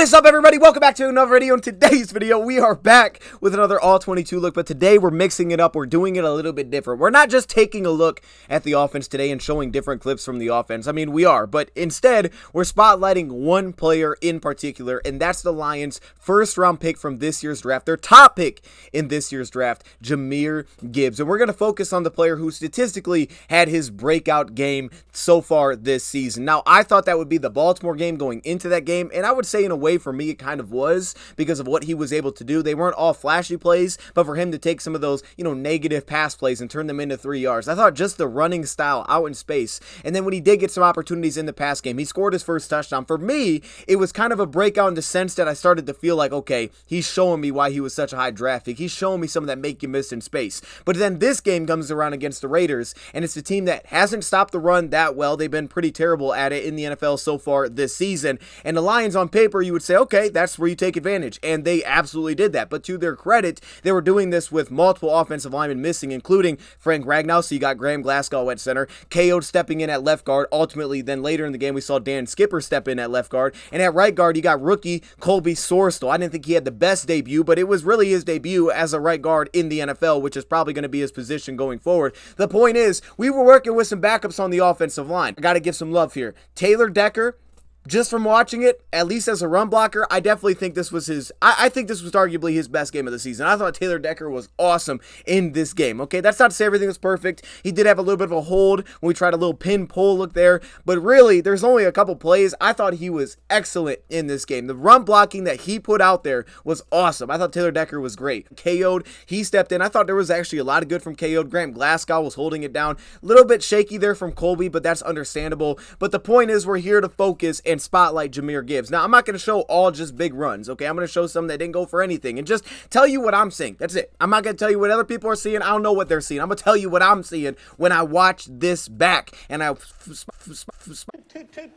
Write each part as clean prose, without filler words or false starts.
What is up, everybody? Welcome back to another video. In today's video, we are back with another All-22 look, but today we're mixing it up. We're doing it a little bit different. We're not just taking a look at the offense today and showing different clips from the offense. I mean, we are, but instead, we're spotlighting one player in particular, and that's the Lions' first-round pick from this year's draft, their top pick in this year's draft, Jahmyr Gibbs. And we're going to focus on the player who statistically had his breakout game so far this season. Now, I thought that would be the Baltimore game going into that game, and I would say in a way for me it kind of was because of what he was able to do. They weren't all flashy plays, but for him to take some of those, negative pass plays and turn them into 3 yards, I thought just the running style out in space. And then when he did get some opportunities in the pass game, he scored his first touchdown. For me, it was kind of a breakout in the sense that I started to feel like, okay, he's showing me why he was such a high draft pick. He's showing me some of that make you miss in space. But then this game comes around against the Raiders, and it's a team that hasn't stopped the run that well. They've been pretty terrible at it in the NFL so far this season. And the Lions, on paper, you would say, okay, that's where you take advantage, and they absolutely did that. But to their credit, they were doing this with multiple offensive linemen missing, including Frank Ragnow. So you got Graham Glasgow at center, KO'd stepping in at left guard. Ultimately, then later in the game, we saw Dan Skipper step in at left guard, and at right guard, you got rookie Colby Sorstel. I didn't think he had the best debut, but it was really his debut as a right guard in the NFL, which is probably going to be his position going forward. The point is, we were working with some backups on the offensive line. I got to give some love here. Taylor Decker, just from watching it, at least as a run blocker, I definitely think this was his, I think this was arguably his best game of the season. I thought Taylor Decker was awesome in this game. Okay, that's not to say everything was perfect. He did have a little bit of a hold when we tried a little pin pull look there, but really, there's only a couple plays. I thought he was excellent in this game. The run blocking that he put out there was awesome. I thought Taylor Decker was great. KO'd, he stepped in. I thought there was actually a lot of good from KO'd. Graham Glasgow was holding it down. A little bit shaky there from Colby, but that's understandable. But the point is, we're here to focus and spotlight Jahmyr Gibbs. Now, I'm not going to show all just big runs, okay? I'm going to show some that didn't go for anything and just tell you what I'm seeing. That's it. I'm not going to tell you what other people are seeing. I don't know what they're seeing. I'm going to tell you what I'm seeing when I watch this back and I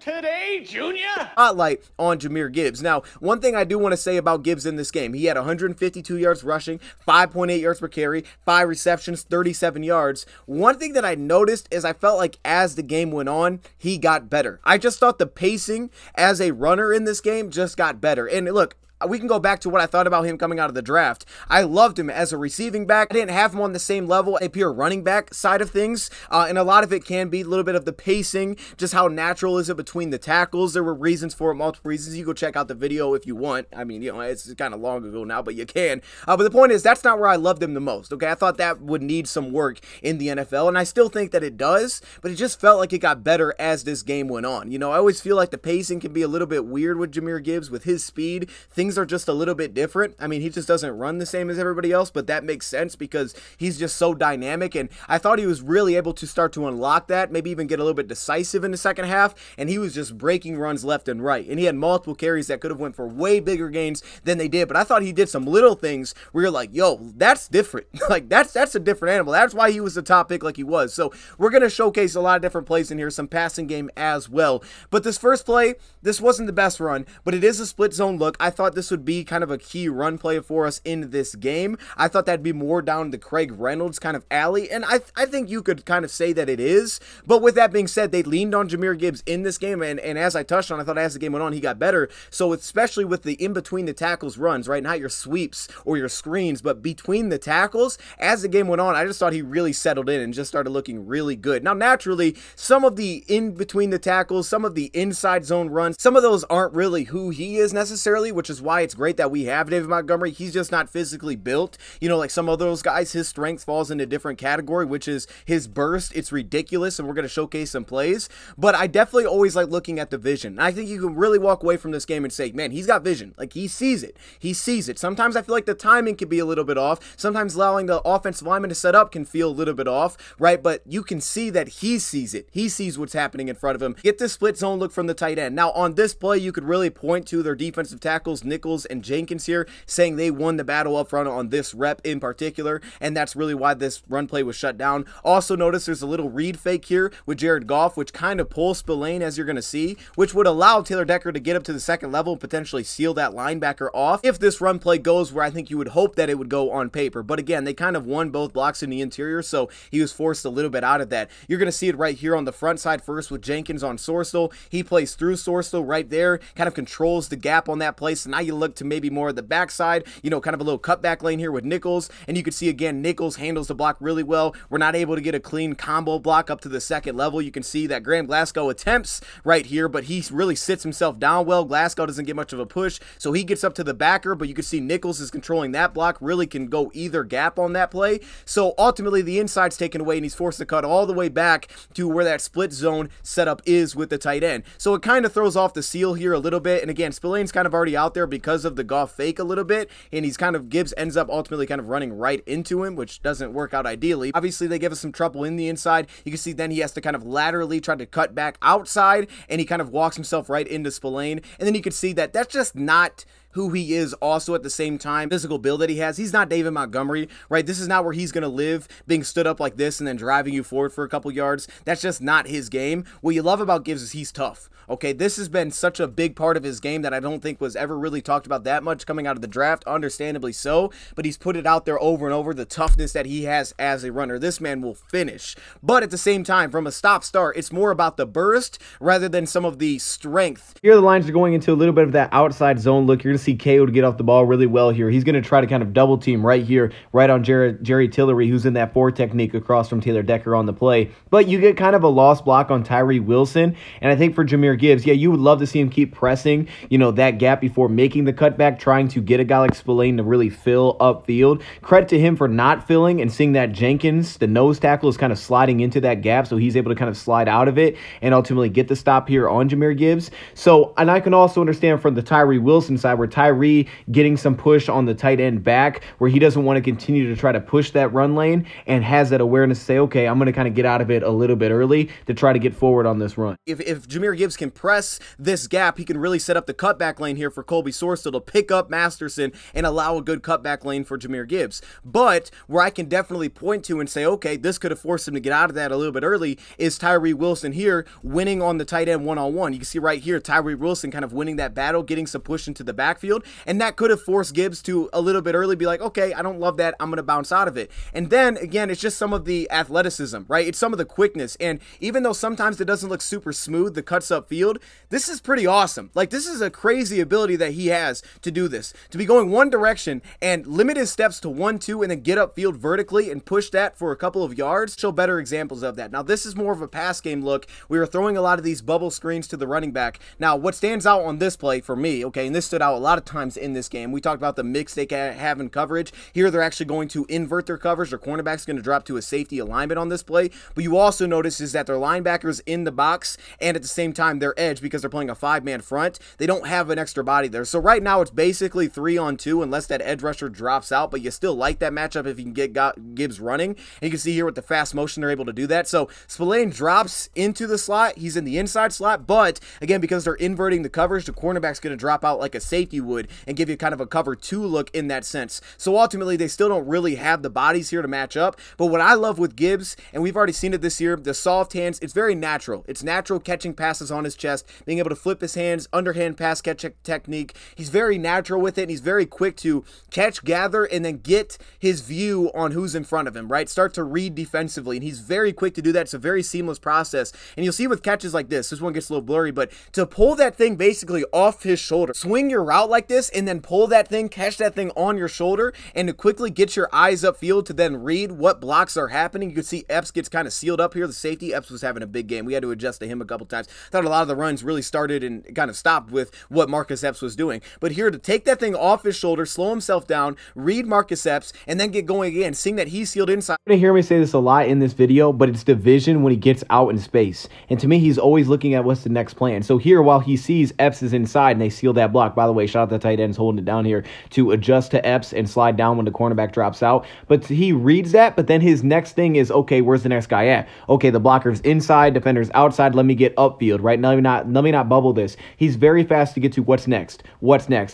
today, Junior, spotlight on Jahmyr Gibbs. Now, one thing I do want to say about Gibbs in this game, he had 152 yards rushing, 5.8 yards per carry, 5 receptions, 37 yards. One thing that I noticed is I felt like as the game went on, he got better. I just thought the pacing as a runner in this game just got better. And look, we can go back to what I thought about him coming out of the draft. I loved him as a receiving back. I didn't have him on the same level, a pure running back side of things, and a lot of it can be a little bit of the pacing, just how natural is it between the tackles. There were reasons for it, multiple reasons. You go check out the video if you want. I mean, it's kind of long ago now, but you can. But the point is, that's not where I loved him the most, okay? I thought that would need some work in the NFL, and I still think that it does, but it just felt like it got better as this game went on. I always feel like the pacing can be a little bit weird with Jahmyr Gibbs. With his speed, things are just a little bit different. I mean, he just doesn't run the same as everybody else, but that makes sense because he's just so dynamic, and I thought he was really able to start to unlock that, maybe even get a little bit decisive in the second half, and he was just breaking runs left and right, and he had multiple carries that could have went for way bigger gains than they did, but I thought he did some little things where you're like, yo, that's different. Like, that's a different animal. That's why he was the top pick like he was. So we're going to showcase a lot of different plays in here, some passing game as well. But this first play, this wasn't the best run, but it is a split zone look. I thought this would be kind of a key run play for us in this game. I thought that'd be more down the Craig Reynolds kind of alley, and I think you could kind of say that it is. But with that being said, they leaned on Jahmyr Gibbs in this game, and as I touched on, I thought as the game went on, he got better. So especially with the in-between the tackles runs, right? Not your sweeps or your screens, but between the tackles, as the game went on, I just thought he really settled in and just started looking really good. Now, naturally, some of the in-between the tackles, some of the inside zone runs, some of those aren't really who he is necessarily, which is why it's great that we have David Montgomery. He's just not physically built. Like some of those guys, his strength falls in a different category, which is his burst. It's ridiculous, and we're going to showcase some plays. But I definitely always like looking at the vision. And I think you can really walk away from this game and say, man, he's got vision. Like, he sees it. He sees it. Sometimes I feel like the timing can be a little bit off. Sometimes allowing the offensive lineman to set up can feel a little bit off, right? But you can see that he sees it. He sees what's happening in front of him. Get this split zone look from the tight end. Now, on this play, you could really point to their defensive tackles, Nichols and Jenkins here, saying they won the battle up front on this rep in particular, and that's really why this run play was shut down. Also notice there's a little read fake here with Jared Goff, which kind of pulls Spillane, as you're going to see, which would allow Taylor Decker to get up to the second level and potentially seal that linebacker off if this run play goes where I think you would hope that it would go on paper. But again, they kind of won both blocks in the interior, so he was forced a little bit out of that. You're going to see it right here on the front side first with Jenkins on Sorstal. He plays through Sorstal right there, kind of controls the gap on that play. So now you look to maybe more of the backside, you know, kind of a little cutback lane here with Nichols, and you can see again Nichols handles the block really well. We're not able to get a clean combo block up to the second level. You can see that Graham Glasgow attempts right here, but he really sits himself down well. Glasgow doesn't get much of a push, so he gets up to the backer, but you can see Nichols is controlling that block, really can go either gap on that play. So ultimately the inside's taken away and he's forced to cut all the way back to where that split zone setup is with the tight end. So it kind of throws off the seal here a little bit, and again, Spillane's kind of already out there because of the Goff fake a little bit, and he's kind of, Gibbs ends up ultimately kind of running right into him, which doesn't work out ideally. Obviously they give us some trouble in the inside. You can see then he has to kind of laterally try to cut back outside, and he kind of walks himself right into Spillane, and then you can see that that's just not who he is. Also at the same time, physical build that he has, he's not David Montgomery, right? This is not where he's going to live, being stood up like this and then driving you forward for a couple yards. That's just not his game. What you love about Gibbs is he's tough. Okay, this has been such a big part of his game that I don't think was ever really talked about that much coming out of the draft, understandably so, but he's put it out there over and over, the toughness that he has as a runner. This man will finish, but at the same time, from a stop-start, it's more about the burst rather than some of the strength. Here the Lions are going into a little bit of that outside zone look. You're going to see KO to get off the ball really well here. He's going to try to kind of double team right here, right on Jerry Tillery, who's in that 4 technique across from Taylor Decker on the play, but you get kind of a lost block on Tyree Wilson, and I think for Jahmyr Gibbs, yeah, you would love to see him keep pressing, you know, that gap before making the cutback, trying to get a guy like Spillane to really fill upfield. Credit to him for not filling and seeing that Jenkins, the nose tackle, is kind of sliding into that gap, so he's able to kind of slide out of it and ultimately get the stop here on Jahmyr Gibbs. So, and I can also understand from the Tyree Wilson side where Tyree getting some push on the tight end back where he doesn't want to continue to try to push that run lane and has that awareness to say, okay, I'm going to kind of get out of it a little bit early to try to get forward on this run. If Jahmyr Gibbs can press this gap, he can really set up the cutback lane here for Colby Sorstal to pick up Masterson and allow a good cutback lane for Jahmyr Gibbs. But where I can definitely point to and say, okay, this could have forced him to get out of that a little bit early is Tyree Wilson here winning on the tight end one-on-one. You can see right here, Tyree Wilson kind of winning that battle, getting some push into the backfield, and that could have forced Gibbs to a little bit early be like, okay, I don't love that, I'm going to bounce out of it. And then, again, it's just some of the athleticism, right? It's some of the quickness, and even though sometimes it doesn't look super smooth, the cuts upfield, this is pretty awesome. Like, this is a crazy ability that he has to do this, to be going one direction and limit his steps to 1-2 and then get upfield vertically and push that for a couple of yards. Show better examples of that. Now, this is more of a pass game look. We were throwing a lot of these bubble screens to the running back. Now, what stands out on this play for me, okay, and this stood out a lot of times in this game, we talked about the mix they have in coverage. Here, they're actually going to invert their coverage. Their cornerback's going to drop to a safety alignment on this play, but you also notice is that their linebackers in the box and at the same time their edge, because they're playing a 5-man front, they don't have an extra body there. So right now it's basically 3-on-2 unless that edge rusher drops out, but you still like that matchup if you can get Gibbs running. And you can see here with the fast motion they're able to do that. So Spillane drops into the slot. He's in the inside slot, but again, because they're inverting the coverage, the cornerback's going to drop out like a safety would and give you kind of a cover 2 look in that sense. So ultimately they still don't really have the bodies here to match up. But what I love with Gibbs, and we've already seen it this year, the soft hands, it's very natural. It's natural catching passes on his chest, being able to flip his hands, underhand pass catch technique. He's very natural with it, and he's very quick to catch, gather, and then get his view on who's in front of him, right? Start to read defensively, and he's very quick to do that. It's a very seamless process, and you'll see with catches like this one gets a little blurry, but to pull that thing basically off his shoulder, swing your route like this, and then pull that thing, catch that thing on your shoulder, and to quickly get your eyes upfield to then read what blocks are happening. You can see Epps gets kind of sealed up here. The safety, Epps was having a big game. We had to adjust to him a couple times. Thought a lot of the runs really started and kind of stopped with what Marcus Epps was doing. But here to take that thing off his shoulder, slow himself down, read Marcus Epps, and then get going again, seeing that he's sealed inside. You're going to hear me say this a lot in this video, but it's the vision when he gets out in space. And to me, he's always looking at what's the next plan. So here, while he sees Epps is inside and they seal that block, by the way, shout out the tight ends holding it down here to adjust to Epps and slide down when the cornerback drops out. But he reads that, but then his next thing is, okay, where's the next guy at? Okay, the blocker's inside, defender's outside, let me get upfield, right? Let me not bubble this. He's very fast to get to what's next,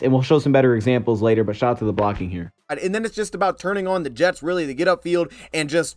and we'll show some better examples later, but shout out to the blocking here. And then it's just about turning on the Jets really to get upfield and just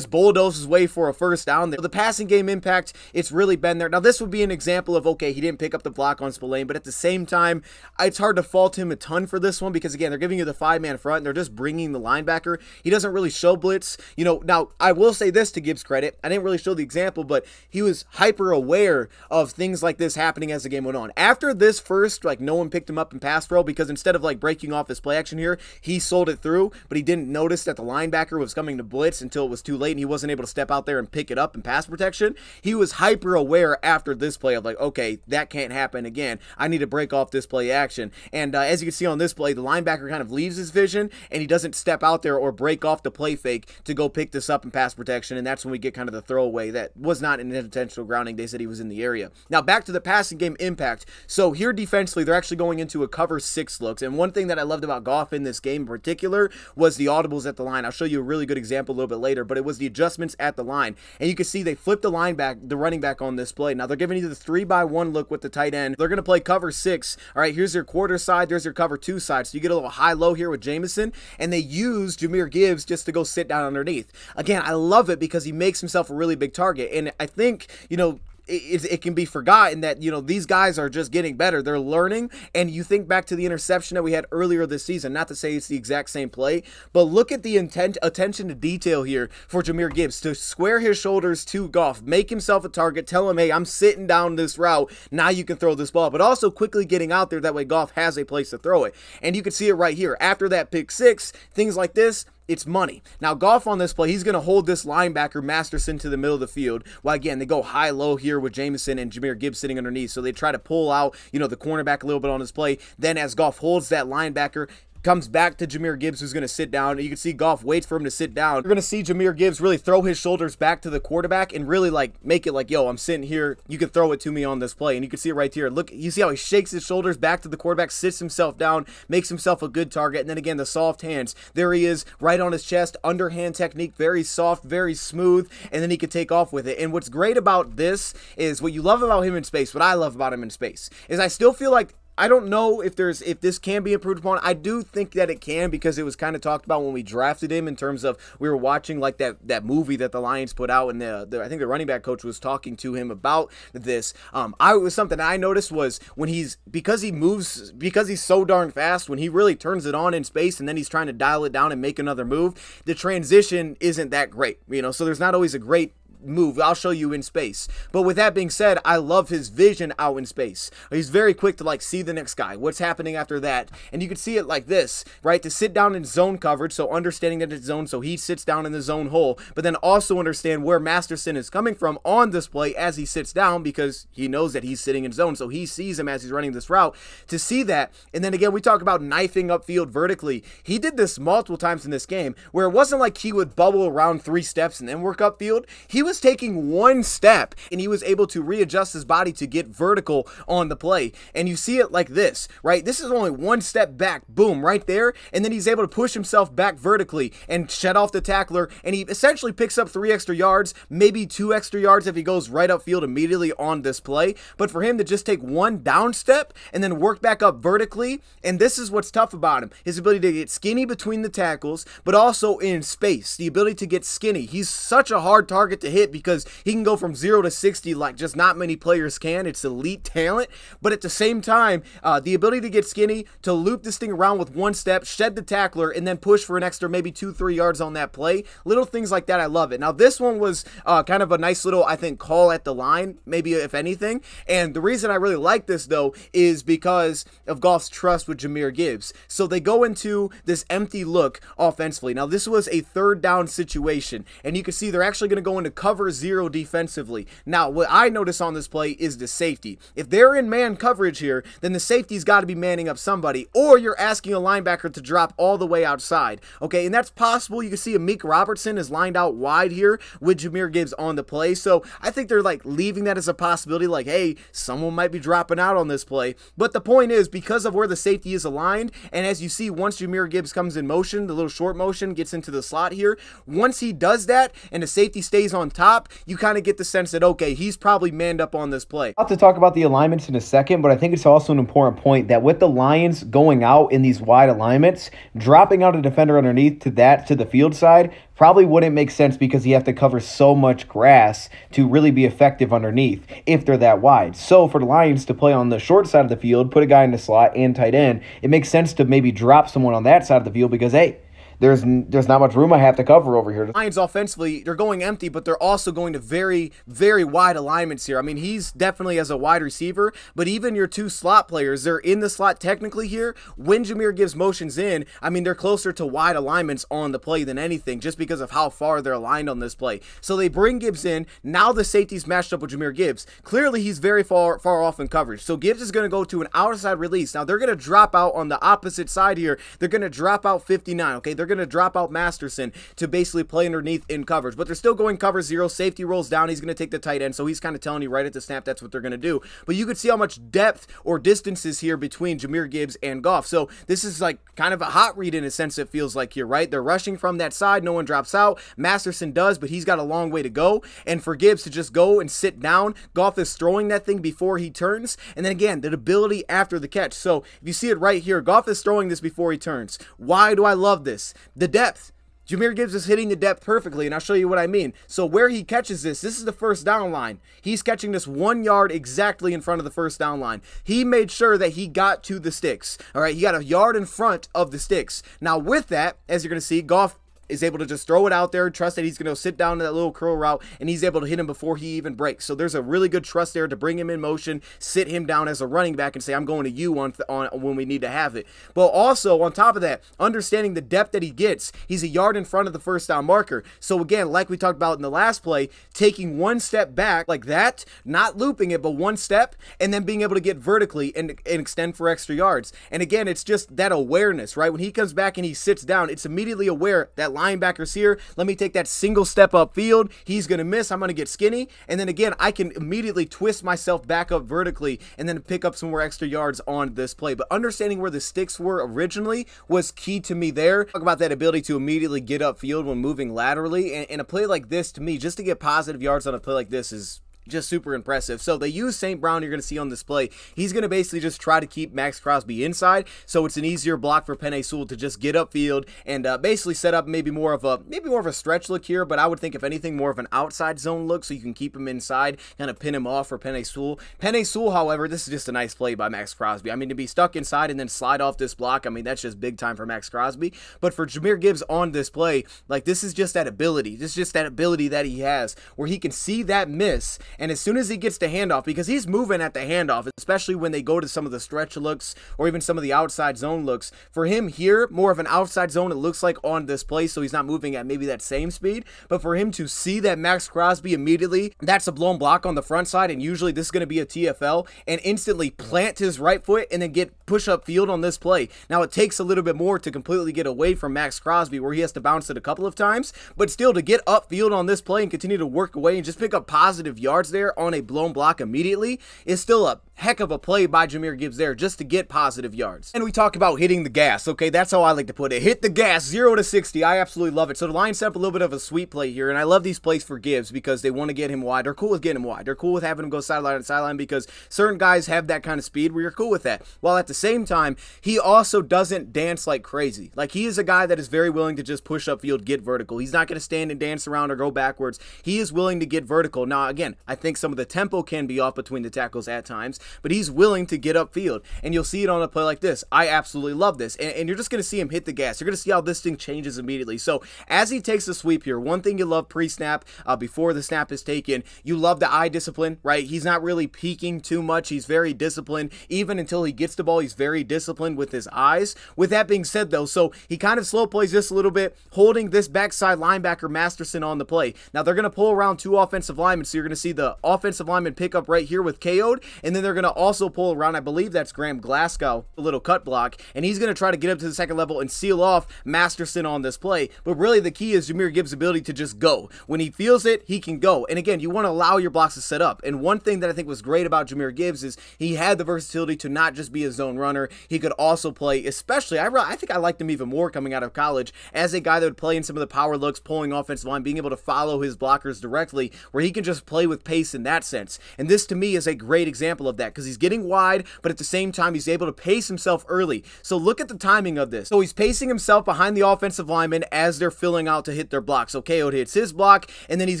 bulldoze his way for a first down there. The passing game impact, it's really been there. Now, this would be an example of, okay, he didn't pick up the block on Spillane, but at the same time, it's hard to fault him a ton for this one because, again, they're giving you the 5-man front, and they're just bringing the linebacker. He doesn't really show blitz. You know, now, I will say this to Gibbs' credit. I didn't really show the example, but he was hyper aware of things like this happening as the game went on. After this first, like, no one picked him up in pass pro because instead of, like, breaking off his play action here, he sold it through, but he didn't notice that the linebacker was coming to blitz until it was too late and he wasn't able to step out there and pick it up in pass protection. He was hyper aware after this play of like, okay, that can't happen again. I need to break off this play action. And as you can see on this play, the linebacker kind of leaves his vision and he doesn't step out there or break off the play fake to go pick this up in pass protection. And that's when we get kind of the throwaway that was not an intentional grounding. They said he was in the area. Now back to the passing game impact. So here defensively, they're actually going into a cover 6 looks. And one thing that I loved about Goff in this game in particular was the audibles at the line. I'll show you a really good example a little bit later, but it was the adjustments at the line. And you can see they flipped the running back on this play. Now they're giving you the 3-by-1 look with the tight end. They're going to play cover 6. All right, here's your quarter side. There's your cover 2 side. So you get a little high-low here with Jamison. And they use Jahmyr Gibbs just to go sit down underneath. Again, I love it because he makes himself a really big target. And I think, you know, it can be forgotten that, you know, these guys are just getting better. They're learning. And you think back to the interception that we had earlier this season, not to say it's the exact same play, but look at the attention to detail here for Jahmyr Gibbs to square his shoulders to Goff, make himself a target, tell him, hey, I'm sitting down this route. Now you can throw this ball, but also quickly getting out there. That way Goff has a place to throw it. And you can see it right here. After that pick 6, things like this, it's money. Now, Goff on this play, he's going to hold this linebacker, Masterson, to the middle of the field. Well, again, they go high-low here with Jamison and Jahmyr Gibbs sitting underneath. So they try to pull out, you know, the cornerback a little bit on this play. Then as Goff holds that linebacker, comes back to Jahmyr Gibbs, who's going to sit down. You can see Goff waits for him to sit down. You're going to see Jahmyr Gibbs really throw his shoulders back to the quarterback and really like make it like, yo, I'm sitting here. You can throw it to me on this play. And you can see it right here. Look, you see how he shakes his shoulders back to the quarterback, sits himself down, makes himself a good target. And then again, the soft hands. There he is, right on his chest, underhand technique, very soft, very smooth. And then he can take off with it. And what's great about this is what you love about him in space, what I love about him in space, is I still feel like I don't know if this can be improved upon. I do think that it can because it was kind of talked about when we drafted him in terms of we were watching like that movie that the Lions put out and I think the running back coach was talking to him about this. Was something I noticed was when because he's so darn fast, when he really turns it on in space and then he's trying to dial it down and make another move, the transition isn't that great, you know, so there's not always a great move. I'll show you in space. But with that being said, I love his vision out in space. He's very quick to like see the next guy, what's happening after that, and you can see it like this, right? To sit down in zone coverage, so understanding that it's zone, so he sits down in the zone hole, but then also understand where Masterson is coming from on this play as he sits down because he knows that he's sitting in zone, so he sees him as he's running this route. To see that, and then again, we talk about knifing upfield vertically. He did this multiple times in this game where it wasn't like he would bubble around 3 steps and then work upfield. He was taking 1 step and he was able to readjust his body to get vertical on the play. And you see it like this, right? This is only 1 step back, boom, right there. And then he's able to push himself back vertically and shut off the tackler. And he essentially picks up 3 extra yards, maybe 2 extra yards if he goes right upfield immediately on this play. But for him to just take 1 down step and then work back up vertically, and this is what's tough about him, his ability to get skinny between the tackles, but also in space, the ability to get skinny. He's such a hard target to hit because he can go from 0 to 60 like just not many players can. It's elite talent, but at the same time, the ability to get skinny, to loop this thing around with 1 step, shed the tackler, and then push for an extra maybe 2-3 yards on that play. Little things like that, I love it. Now, this one was kind of a nice little, I think, call at the line, maybe if anything, and the reason I really like this, though, is because of Goff's trust with Jahmyr Gibbs. So they go into this empty look offensively. Now, this was a 3rd down situation, and you can see they're actually going to go into cover cover zero defensively. Now, what I notice on this play is the safety. If they're in man coverage here, then the safety's got to be manning up somebody, or you're asking a linebacker to drop all the way outside. Okay, and that's possible. You can see Amik Robertson is lined out wide here with Jahmyr Gibbs on the play. So I think they're like leaving that as a possibility, like, hey, someone might be dropping out on this play. But the point is, because of where the safety is aligned, and as you see, once Jahmyr Gibbs comes in motion, the little short motion gets into the slot here, once he does that and the safety stays on top, you kind of get the sense that, okay, he's probably manned up on this play. I'll have to talk about the alignments in a second, but I think it's also an important point that with the Lions going out in these wide alignments, dropping out a defender underneath to the field side probably wouldn't make sense, because you have to cover so much grass to really be effective underneath if they're that wide. So for the Lions to play on the short side of the field, put a guy in the slot and tight end, it makes sense to maybe drop someone on that side of the field, because, hey, there's not much room I have to cover over here. Lions offensively, they're going empty, but they're also going to very, very wide alignments here. I mean, he's definitely as a wide receiver, but even your two slot players, they're in the slot technically here. When Jahmyr Gibbs motions in, I mean, they're closer to wide alignments on the play than anything, just because of how far they're aligned on this play. So they bring Gibbs in. Now the safety's matched up with Jahmyr Gibbs. Clearly, he's very far off in coverage. So Gibbs is going to go to an outside release. Now they're going to drop out on the opposite side here. They're going to drop out 59, okay? They're going to drop out Masterson to basically play underneath in coverage, but they're still going cover zero. Safety rolls down. He's going to take the tight end, so he's kind of telling you right at the snap that's what they're going to do. But you could see how much depth or distance is here between Jahmyr Gibbs and Goff. So this is like kind of a hot read in a sense, it feels like here, right? They're rushing from that side. No one drops out. Masterson does, but he's got a long way to go. And for Gibbs to just go and sit down, Goff is throwing that thing before he turns. And then again, the ability after the catch. So if you see it right here, Goff is throwing this before he turns. Why do I love this? The depth. Jahmyr Gibbs is hitting the depth perfectly, and I'll show you what I mean. So where he catches this is the first down line. He's catching this 1 yard exactly in front of the first down line. He made sure that he got to the sticks. All right, he got a yard in front of the sticks. Now with that, as you're going to see, Goff is able to just throw it out there, trust that he's going to sit down to that little curl route, and he's able to hit him before he even breaks. So there's a really good trust there to bring him in motion, sit him down as a running back, and say, I'm going to you on when we need to have it. But also, on top of that, understanding the depth that he gets, he's a yard in front of the first down marker. So again, like we talked about in the last play, taking one step back like that, not looping it, but one step, and then being able to get vertically and extend for extra yards. And again, it's just that awareness, right? When he comes back and he sits down, it's immediately aware that linebackers here, let me take that single step upfield. He's going to miss. I'm going to get skinny. And then again, I can immediately twist myself back up vertically and then pick up some more extra yards on this play. But understanding where the sticks were originally was key to me there. Talk about that ability to immediately get upfield when moving laterally. And a play like this, to me, just to get positive yards on a play like this is just super impressive. So they use St. Brown, you're going to see on display. He's going to basically just try to keep Max Crosby inside, so it's an easier block for Penei Sewell to just get upfield and basically set up maybe more of a stretch look here, but I would think if anything more of an outside zone look so you can keep him inside, kind of pin him off for Penei Sewell. Penei Sewell, however, this is just a nice play by Max Crosby. I mean, to be stuck inside and then slide off this block, I mean, that's just big time for Max Crosby. But for Jahmyr Gibbs on this play, like, this is just that ability. This is just that ability that he has where he can see that miss, and as soon as he gets the handoff, because he's moving at the handoff, especially when they go to some of the stretch looks or even some of the outside zone looks. For him here, more of an outside zone, it looks like on this play, so he's not moving at maybe that same speed. But for him to see that Max Crosby immediately, that's a blown block on the front side, and usually this is going to be a TFL, and instantly plant his right foot and then get push up field on this play. Now, it takes a little bit more to completely get away from Max Crosby, where he has to bounce it a couple of times, but still to get upfield on this play and continue to work away and just pick up positive yards there on a blown block immediately is still a heck of a play by Jahmyr Gibbs there just to get positive yards. And we talk about hitting the gas, okay? That's how I like to put it. Hit the gas, 0 to 60. I absolutely love it. So the Lions set up a little bit of a sweep play here, and I love these plays for Gibbs because they want to get him wide. They're cool with getting him wide. They're cool with having him go sideline to sideline because certain guys have that kind of speed where you're cool with that. While at the same time, he also doesn't dance like crazy. Like, he is a guy that is very willing to just push upfield, get vertical. He's not going to stand and dance around or go backwards. He is willing to get vertical. Now, again, I think some of the tempo can be off between the tackles at times, but he's willing to get upfield, and you'll see it on a play like this. I absolutely love this, and you're just going to see him hit the gas. You're going to see how this thing changes immediately. So as he takes the sweep here, one thing you love pre-snap, before the snap is taken, you love the eye discipline, right? He's not really peeking too much. He's very disciplined. Even until he gets the ball, he's very disciplined with his eyes. With that being said, though, so he kind of slow plays just a little bit, holding this backside linebacker Masterson on the play. Now they're going to pull around two offensive linemen, so you're going to see the offensive lineman pick up right here with KO'd, and then they're going to also pull around, I believe that's Graham Glasgow, a little cut block, and he's going to try to get up to the second level and seal off Masterson on this play. But really the key is Jahmyr Gibbs' ability to just go. When he feels it, he can go. And again, you want to allow your blocks to set up. And one thing that I think was great about Jahmyr Gibbs is he had the versatility to not just be a zone runner, he could also play, especially, I think I liked him even more coming out of college, as a guy that would play in some of the power looks, pulling offensive line, being able to follow his blockers directly, where he can just play with pace in that sense. And this to me is a great example of that, because he's getting wide, but at the same time he's able to pace himself early. So look at the timing of this. So he's pacing himself behind the offensive lineman as they're filling out to hit their block. So KO hits his block, and then he's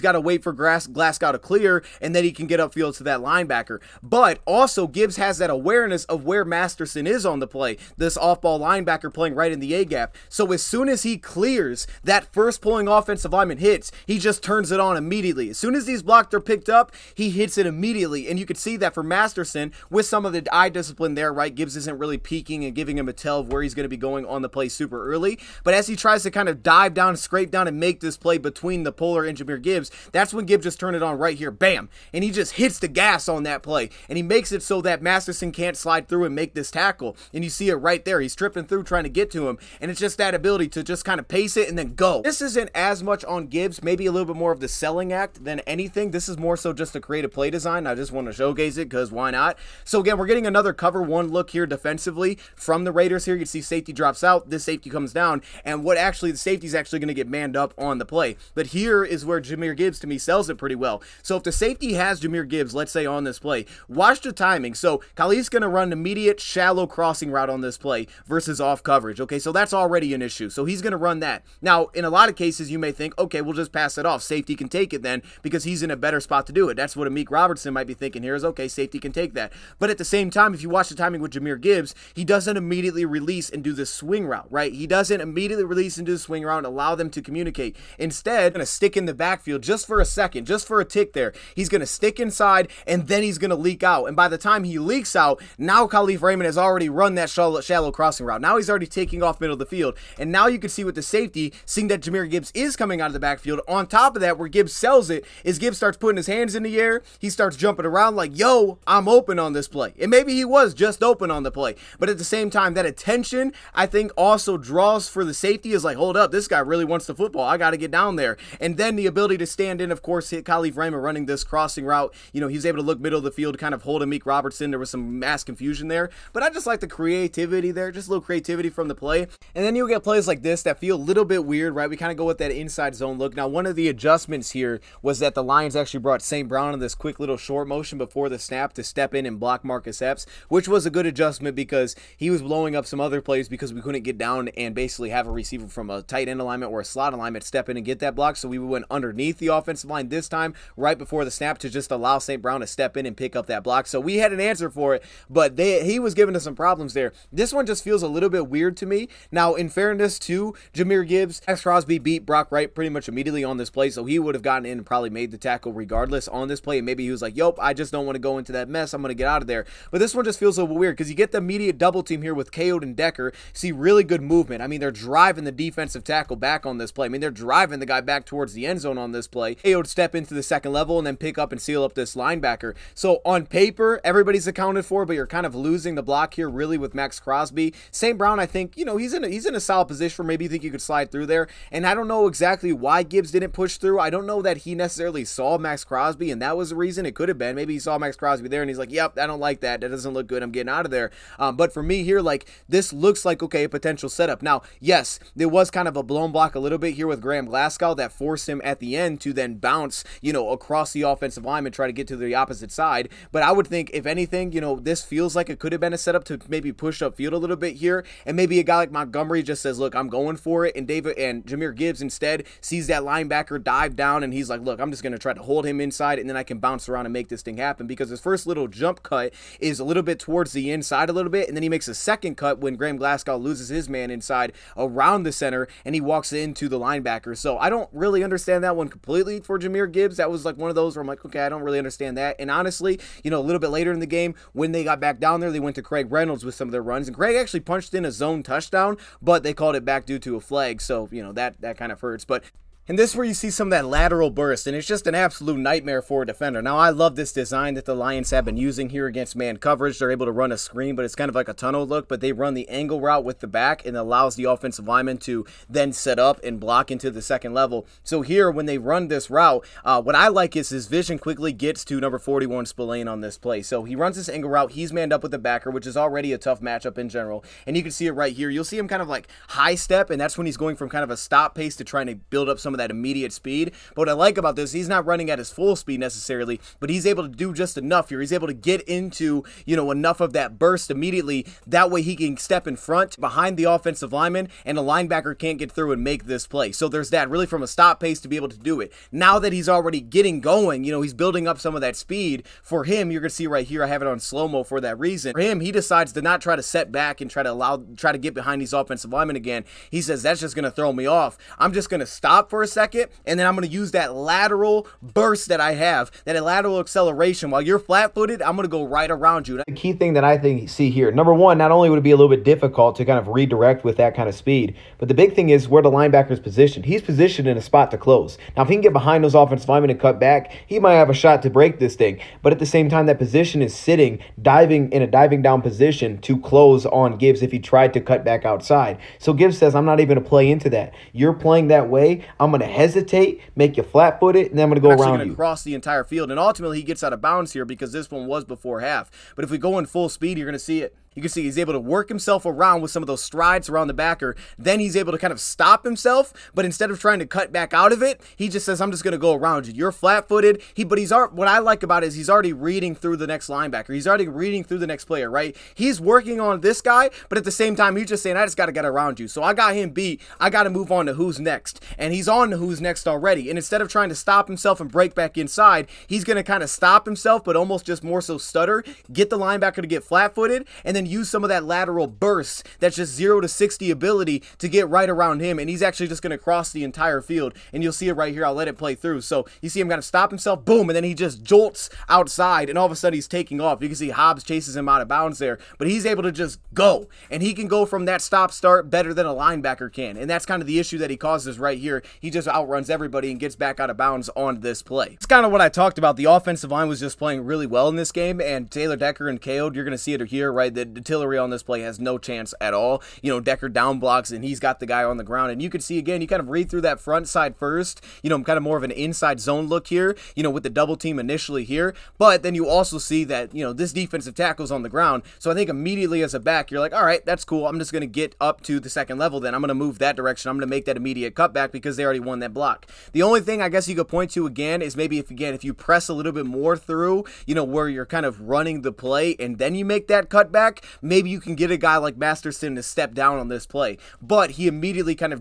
got to wait for Glasgow to clear, and then he can get upfield to that linebacker. But also Gibbs has that awareness of where Masterson is on the play, this off-ball linebacker playing right in the A-gap. So as soon as he clears, that first pulling offensive lineman hits, he just turns it on immediately. As soon as these blocks are picked up, he hits it immediately. And you can see that for Masterson, with some of the eye discipline there, right? Gibbs isn't really peeking and giving him a tell of where he's going to be going on the play super early. But as he tries to kind of dive down, scrape down, and make this play between the puller and Jahmyr Gibbs, that's when Gibbs just turned it on right here. Bam! And he just hits the gas on that play. And he makes it so that Masterson can't slide through and make this tackle. And you see it right there. He's tripping through trying to get to him. And it's just that ability to just kind of pace it and then go. This isn't as much on Gibbs, maybe a little bit more of the selling act than anything. This is more so just a creative play design. I just want to showcase it because why not? So again, we're getting another cover one look here defensively from the Raiders here. You can see safety drops out, this safety comes down, and what actually the safety is actually going to get manned up on the play. But here is where Jahmyr Gibbs to me sells it pretty well. So if the safety has Jahmyr Gibbs, let's say on this play, watch the timing. So Khalif's going to run an immediate shallow crossing route on this play versus off coverage. Okay, so that's already an issue. So he's going to run that. Now, in a lot of cases, you may think, okay, we'll just pass it off. Safety can take it then because he's in a better spot to do it. That's what Amik Robertson might be thinking here is, okay, safety can take that. But at the same time, if you watch the timing with Jahmyr Gibbs, he doesn't immediately release and do the swing route, right? He doesn't immediately release and do the swing route and allow them to communicate. Instead, going to stick in the backfield just for a second, just for a tick there. He's going to stick inside, and then he's going to leak out. And by the time he leaks out, now Khalif Raymond has already run that shallow crossing route. Now he's already taking off middle of the field. And now you can see with the safety, seeing that Jahmyr Gibbs is coming out of the backfield. On top of that, where Gibbs sells it, is Gibbs starts putting his hands in the air. He starts jumping around like, yo, I'm open on this play. And maybe he was just open on the play. But at the same time, that attention, I think, also draws for the safety is like, hold up, this guy really wants the football. I got to get down there. And then the ability to stand in, of course, hit Khalif Raymond running this crossing route. You know, he's able to look middle of the field, kind of hold Amik Robertson. There was some mass confusion there. But I just like the creativity there, just a little creativity from the play. And then you'll get plays like this that feel a little bit weird, right? We kind of go with that inside zone look. Now, one of the adjustments here was that the Lions actually brought St. Brown in this quick little short motion before the snap to step in and block Marcus Epps, which was a good adjustment because he was blowing up some other plays because we couldn't get down and basically have a receiver from a tight end alignment or a slot alignment step in and get that block. So we went underneath the offensive line this time right before the snap to just allow St. Brown to step in and pick up that block. So we had an answer for it, but he was giving us some problems there. This one just feels a little bit weird to me. Now, in fairness to Jahmyr Gibbs, Max Crosby beat Brock Wright pretty much immediately on this play, so he would have gotten in and probably made the tackle regardless on this play, and maybe he was like, yup, I just don't want to go into that mess. I'm going to get out of there. But this one just feels a little weird because you get the immediate double team here with KO'd and Decker. See really good movement. I mean, they're driving the defensive tackle back on this play. I mean, they're driving the guy back towards the end zone on this play. KO'd step into the second level and then pick up and seal up this linebacker. So on paper, everybody's accounted for, but you're kind of losing the block here really with Max Crosby. St. Brown, I think, you know, he's in a solid position for maybe you think you could slide through there. And I don't know exactly why Gibbs didn't push through. I don't know that he necessarily saw Max Crosby and that was the reason. It could have been. Maybe he saw Max Crosby there and he's like, yep, I don't like that. That doesn't look good. I'm getting out of there. But for me here, like, this looks like, okay, a potential setup. Now, yes, there was kind of a blown block a little bit here with Graham Glasgow that forced him at the end to then bounce, you know, across the offensive line and try to get to the opposite side. But I would think, if anything, you know, this feels like it could have been a setup to maybe push upfield a little bit here. And maybe a guy like Montgomery just says, look, I'm going for it. And Jahmyr Gibbs instead sees that linebacker dive down and he's like, look, I'm just going to try to hold him in inside, and then I can bounce around and make this thing happen, because his first little jump cut is a little bit towards the inside a little bit, and then he makes a second cut when Graham Glasgow loses his man inside around the center, and he walks into the linebacker. So I don't really understand that one completely for Jahmyr Gibbs. That was like one of those where I'm like, okay, I don't really understand that. And honestly, you know, a little bit later in the game, when they got back down there, they went to Craig Reynolds with some of their runs, and Craig actually punched in a zone touchdown, but they called it back due to a flag. So, you know, that kind of hurts. But and this is where you see some of that lateral burst, and it's just an absolute nightmare for a defender. Now, I love this design that the Lions have been using here against man coverage. They're able to run a screen, but it's kind of like a tunnel look, but they run the angle route with the back, and it allows the offensive lineman to then set up and block into the second level. So here, when they run this route, what I like is his vision quickly gets to number 41 Spillane on this play. So he runs this angle route. He's manned up with the backer, which is already a tough matchup in general, and you can see it right here. You'll see him kind of like high step, and that's when he's going from kind of a stop pace to trying to build up some of that immediate speed. But what I like about this, he's not running at his full speed necessarily, but he's able to do just enough here. He's able to get into, you know, enough of that burst immediately. That way he can step in front behind the offensive lineman, and the linebacker can't get through and make this play. So there's that, really from a stop pace to be able to do it. Now that he's already getting going, you know, he's building up some of that speed. For him, you're going to see right here, I have it on slow-mo for that reason. For him, he decides to not try to set back and try to get behind these offensive linemen again. He says, that's just going to throw me off. I'm just going to stop for a second, and then I'm going to use that lateral burst that I have, that lateral acceleration. While you're flat-footed, I'm going to go right around you. The key thing that I see here, number one, not only would it be a little bit difficult to kind of redirect with that kind of speed, but the big thing is where the linebacker's positioned. He's positioned in a spot to close. Now, if he can get behind those offensive linemen and cut back, he might have a shot to break this thing. But at the same time, that position is sitting, diving in a diving down position to close on Gibbs if he tried to cut back outside. So Gibbs says, I'm not even going to play into that. You're playing that way. I'm going to hesitate, make you flat-footed, and then I'm going to go around you. Across the entire field, and ultimately he gets out of bounds here because this one was before half. But if we go in full speed, you're going to see it. You can see he's able to work himself around with some of those strides around the backer. Then he's able to kind of stop himself, but instead of trying to cut back out of it, he just says, I'm just going to go around you. You're flat-footed. What I like about it is he's already reading through the next linebacker. He's already reading through the next player, right? He's working on this guy, but at the same time, he's just saying, I just got to get around you. So I got him beat. I got to move on to who's next. And he's on to who's next already. And instead of trying to stop himself and break back inside, he's going to kind of stop himself, but almost just more so stutter, get the linebacker to get flat-footed, and then use some of that lateral burst that's just 0 to 60 ability to get right around him, and he's actually just going to cross the entire field, and you'll see it right here. I'll let it play through. So you see him kind of stop himself, boom, and then he just jolts outside, and all of a sudden he's taking off. You can see Hobbs chases him out of bounds there, but he's able to just go, and he can go from that stop-start better than a linebacker can, and that's kind of the issue that he causes right here. He just outruns everybody and gets back out of bounds on this play. It's kind of what I talked about. The offensive line was just playing really well in this game, and Taylor Decker and KO'd, you're going to see it here, right? The artillery on this play has no chance at all. You know, Decker down blocks, and he's got the guy on the ground, and you can see again, you kind of read through that front side first, you know, kind of more of an inside zone look here, you know, with the double team initially here, but then you also see that, you know, this defensive tackle's on the ground, so I think immediately as a back, you're like, all right, that's cool, I'm just going to get up to the second level, then I'm going to move that direction, I'm going to make that immediate cutback because they already won that block. The only thing I guess you could point to again is maybe if you press a little bit more through, you know, where you're kind of running the play and then you make that cutback, maybe you can get a guy like Masterson to step down on this play, but he immediately kind of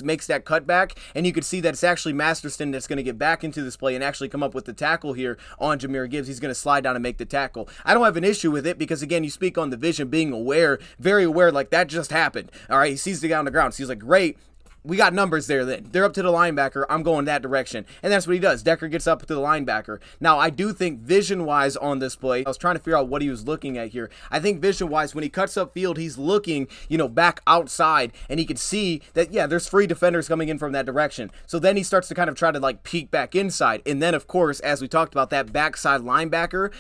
makes that cutback, and you can see that it's actually Masterson that's going to get back into this play and actually come up with the tackle here on Jahmyr Gibbs. He's going to slide down and make the tackle. I don't have an issue with it because, again, you speak on the vision, being aware, very aware, like that just happened. All right, he sees the guy on the ground, so he's like, great. We got numbers there then. They're up to the linebacker. I'm going that direction. And that's what he does. Decker gets up to the linebacker. Now, I do think vision-wise on this play, I was trying to figure out what he was looking at here. I think vision-wise, when he cuts up field, he's looking, you know, back outside, and he can see that, yeah, there's free defenders coming in from that direction. So then he starts to kind of try to, like, peek back inside. And then, of course, as we talked about, that backside linebacker,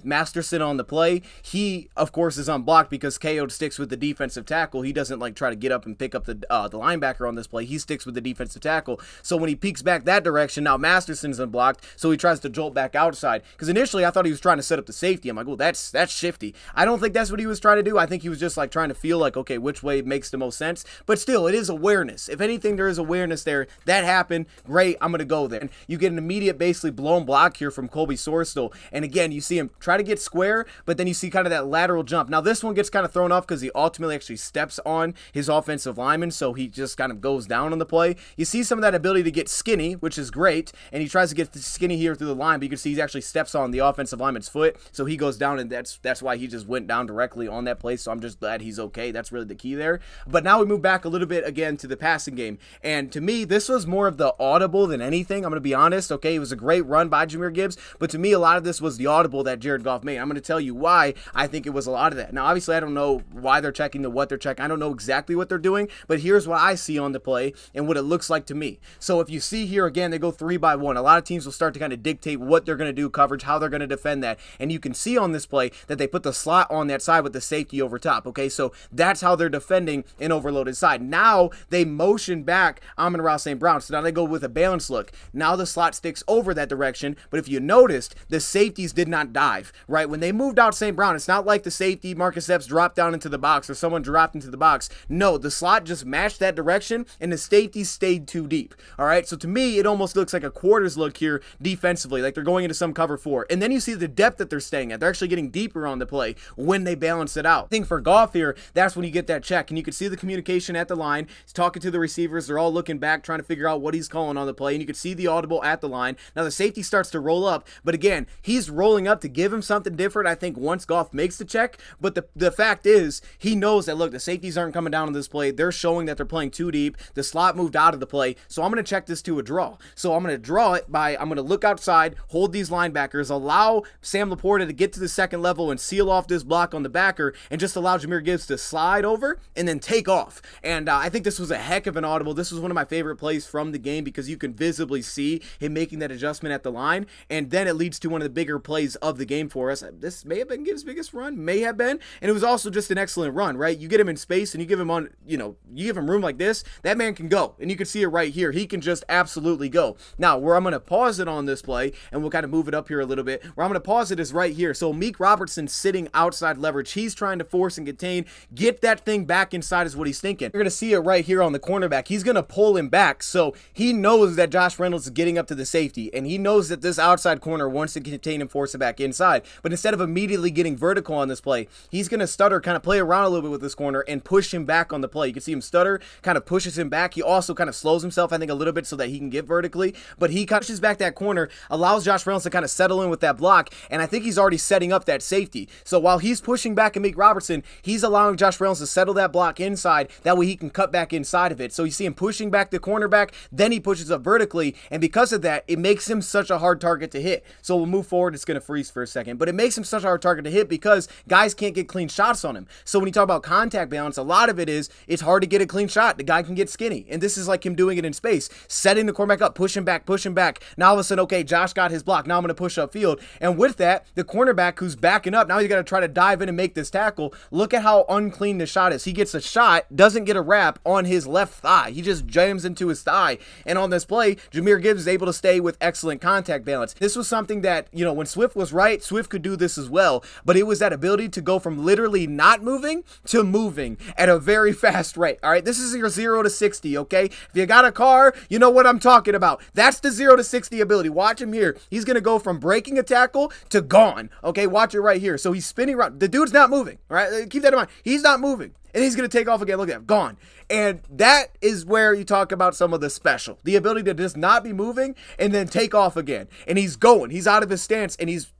Masterson on the play, he, of course, is unblocked because KO sticks with the defensive tackle. He doesn't, like, try to get up and pick up the linebacker on this play. He sticks with the defensive tackle. So when he peeks back that direction, now Masterson's unblocked, so he tries to jolt back outside. Because initially I thought he was trying to set up the safety. I'm like, well, that's shifty. I don't think that's what he was trying to do. I think he was just like trying to feel like, okay, which way makes the most sense. But still, it is awareness. If anything, there is awareness there. That happened. Great, I'm going to go there. And you get an immediate, basically blown block here from Colby Sorstel. And again, you see him try to get square, but then you see kind of that lateral jump. Now this one gets kind of thrown off because he ultimately actually steps on his offensive lineman, so he just kind of goes slows down on the play. You see some of that ability to get skinny, which is great, and he tries to get skinny here through the line, but you can see he actually steps on the offensive lineman's foot, so he goes down, and that's why he just went down directly on that play, so I'm just glad he's okay. That's really the key there. But now we move back a little bit again to the passing game, and to me, this was more of the audible than anything. I'm going to be honest, okay? It was a great run by Jahmyr Gibbs, but to me, a lot of this was the audible that Jared Goff made. I'm going to tell you why I think it was a lot of that. Now, obviously, I don't know why they're checking what they're checking. I don't know exactly what they're doing, but here's what I see on the play and what it looks like to me. So if you see here, again, they go 3 by 1. A lot of teams will start to kind of dictate what they're going to do coverage, how they're going to defend that, and you can see on this play that they put the slot on that side with the safety over top, okay? So that's how they're defending an overloaded side. Now they motion back Amon-Ra St. Brown, so now they go with a balanced look. Now the slot sticks over that direction, but if you noticed, the safeties did not dive, right? When they moved out St. Brown, it's not like the safety, Marcus Epps, dropped down into the box or someone dropped into the box. No, the slot just matched that direction, and the safety stayed too deep, all right? So to me, it almost looks like a quarters look here defensively, like they're going into some cover 4. And then you see the depth that they're staying at. They're actually getting deeper on the play when they balance it out. I think for Goff here, that's when you get that check, and you can see the communication at the line. He's talking to the receivers. They're all looking back, trying to figure out what he's calling on the play, and you can see the audible at the line. Now the safety starts to roll up, but again, he's rolling up to give him something different, I think, once Goff makes the check. But the fact is, he knows that, look, the safeties aren't coming down on this play. They're showing that they're playing too deep. The slot moved out of the play, so I'm going to check this to a draw. So I'm going to draw it by, I'm going to look outside, hold these linebackers, allow Sam Laporta to get to the second level and seal off this block on the backer, and just allow Jahmyr Gibbs to slide over and then take off. And I think this was a heck of an audible. This was one of my favorite plays from the game because you can visibly see him making that adjustment at the line, and then it leads to one of the bigger plays of the game for us. This may have been Gibbs' biggest run, may have been, and it was also just an excellent run, right? You get him in space and you give him on, you give him room like this, that man can go, and you can see it right here. He can just absolutely go. Now, where I'm going to pause it on this play, and we'll kind of move it up here a little bit, where I'm going to pause it is right here. So Meek Robertson sitting outside leverage. He's trying to force and contain, get that thing back inside is what he's thinking. You're going to see it right here on the cornerback. He's going to pull him back, so he knows that Josh Reynolds is getting up to the safety, and he knows that this outside corner wants to contain and force it back inside. But instead of immediately getting vertical on this play, he's going to stutter, kind of play around a little bit with this corner and push him back on the play. You can see him stutter, kind of pushes him back. He also kind of slows himself, I think, a little bit so that he can get vertically, but he kind of pushes back that corner, allows Josh Reynolds to kind of settle in with that block, and I think he's already setting up that safety. So while he's pushing back and Meek Robertson, he's allowing Josh Reynolds to settle that block inside. That way he can cut back inside of it. So you see him pushing back the cornerback, then he pushes up vertically, and because of that, it makes him such a hard target to hit. So we'll move forward. It's going to freeze for a second, but it makes him such a hard target to hit because guys can't get clean shots on him. So when you talk about contact balance, a lot of it is it's hard to get a clean shot. The guy can get skinny, and this is like him doing it in space, setting the cornerback up, pushing back. Now all of a sudden, okay, Josh got his block. Now I'm going to push upfield, and with that, the cornerback who's backing up, now he's got to try to dive in and make this tackle. Look at how unclean the shot is. He gets a shot, doesn't get a wrap on his left thigh. He just jams into his thigh, and on this play, Jahmyr Gibbs is able to stay with excellent contact balance. This was something that, when Swift was right, Swift could do this as well, but it was that ability to go from literally not moving to moving at a very fast rate. All right, this is your 0 to 60, okay? If you got a car, you know what I'm talking about. That's the 0 to 60 ability. Watch him here. He's going to go from breaking a tackle to gone, okay? Watch it right here. So he's spinning around. The dude's not moving, all right? Keep that in mind. He's not moving. And he's going to take off again. Look at him. Gone. And that is where you talk about some of the special. The ability to just not be moving and then take off again. And he's going. He's out of his stance and he's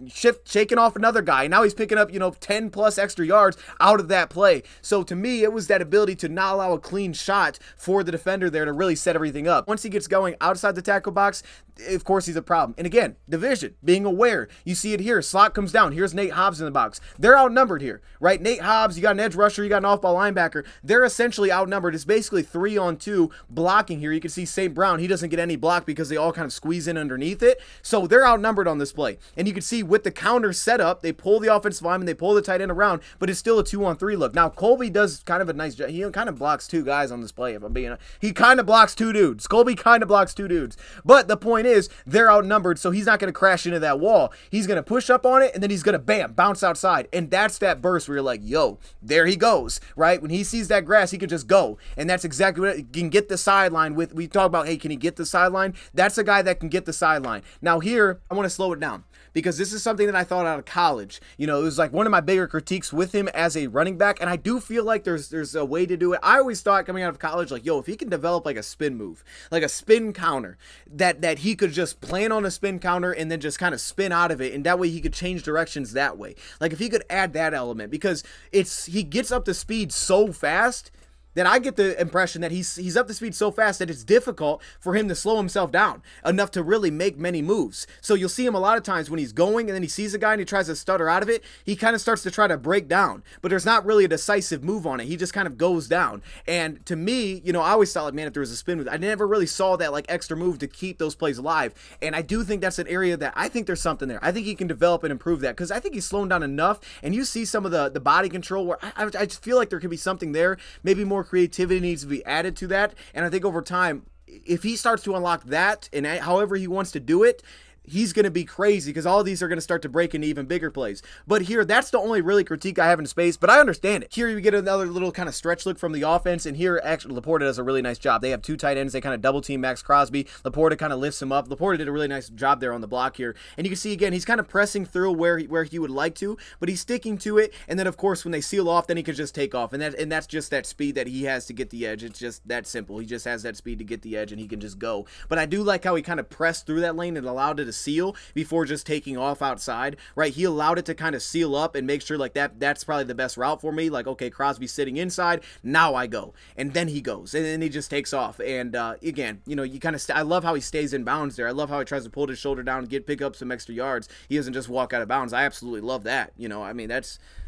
shaking off another guy. And now he's picking up, 10 plus extra yards out of that play. So to me, it was that ability to not allow a clean shot for the defender there to really set everything up. Once he gets going outside the tackle box, of course, he's a problem. And again, division, being aware. You see it here. Slot comes down. Here's Nate Hobbs in the box. They're outnumbered here, right? Nate Hobbs, you got an edge rusher, you got an off-ball linebacker. They're essentially outnumbered. It's basically 3-on-2 blocking here. You can see St. Brown, he doesn't get any block because they all kind of squeeze in underneath it. So they're outnumbered on this play. And you can see with the counter setup, they pull the offensive lineman, they pull the tight end around, but it's still a 2-on-3 look. Now, Colby does kind of a nice job. He kind of blocks two guys on this play, if I'm being honest. He kind of blocks two dudes. Colby kind of blocks two dudes. But the point is they're outnumbered, so he's not going to crash into that wall. He's going to push up on it, and then he's going to, bam, bounce outside. And that's that burst where you're like, yo, there he goes, right? When he sees that grass, he can just go. And that's exactly what he can get the sideline with. We talk about, hey, can he get the sideline? That's a guy that can get the sideline. Now here, I want to slow it down, because this is something that I thought out of college. You know, it was like one of my bigger critiques with him as a running back, and I do feel like there's a way to do it. I always thought coming out of college, like, yo, if he can develop like a spin move, like a spin counter, that he could just plan on a spin counter and then just kind of spin out of it, and that way he could change directions that way. Like if he could add that element, because he gets up to speed so fast that I get the impression that he's up to speed so fast that it's difficult for him to slow himself down enough to really make many moves. So you'll see him a lot of times when he's going and then he sees a guy and he tries to stutter out of it, he kind of starts to try to break down, but there's not really a decisive move on it. He just kind of goes down. And to me, you know, I always thought, like, man, if there was a spin move, I never really saw that like extra move to keep those plays alive. And I do think that's an area that I think there's something there. I think he can develop and improve that, because I think he's slowing down enough, and you see some of the body control where I just feel like there could be something there. Maybe more creativity needs to be added to that. And I think over time, if he starts to unlock that, and however he wants to do it, he's going to be crazy, because all these are going to start to break into even bigger plays. But here, that's the only really critique I have in space, but I understand it. Here you get another little kind of stretch look from the offense, and here actually Laporta does a really nice job. They have two tight ends. They kind of double team Max Crosby. Laporta kind of lifts him up. Laporta did a really nice job there on the block here. And you can see, again, he's kind of pressing through where he would like to, but he's sticking to it. And then, of course, when they seal off, then he can just take off. And that's just that speed that he has to get the edge. It's just that simple. He just has that speed to get the edge, and he can just go. But I do like how he kind of pressed through that lane and allowed it to seal before just taking off outside, right? He allowed it to kind of seal up and make sure like that's probably the best route for me. Like, okay, Crosby's sitting inside, now I go. And then he goes, and then he just takes off. And again, you know, you kind of, I love how he stays in bounds there. I love how he tries to pull his shoulder down and pick up some extra yards. He doesn't just walk out of bounds. I absolutely love that. You know, I mean,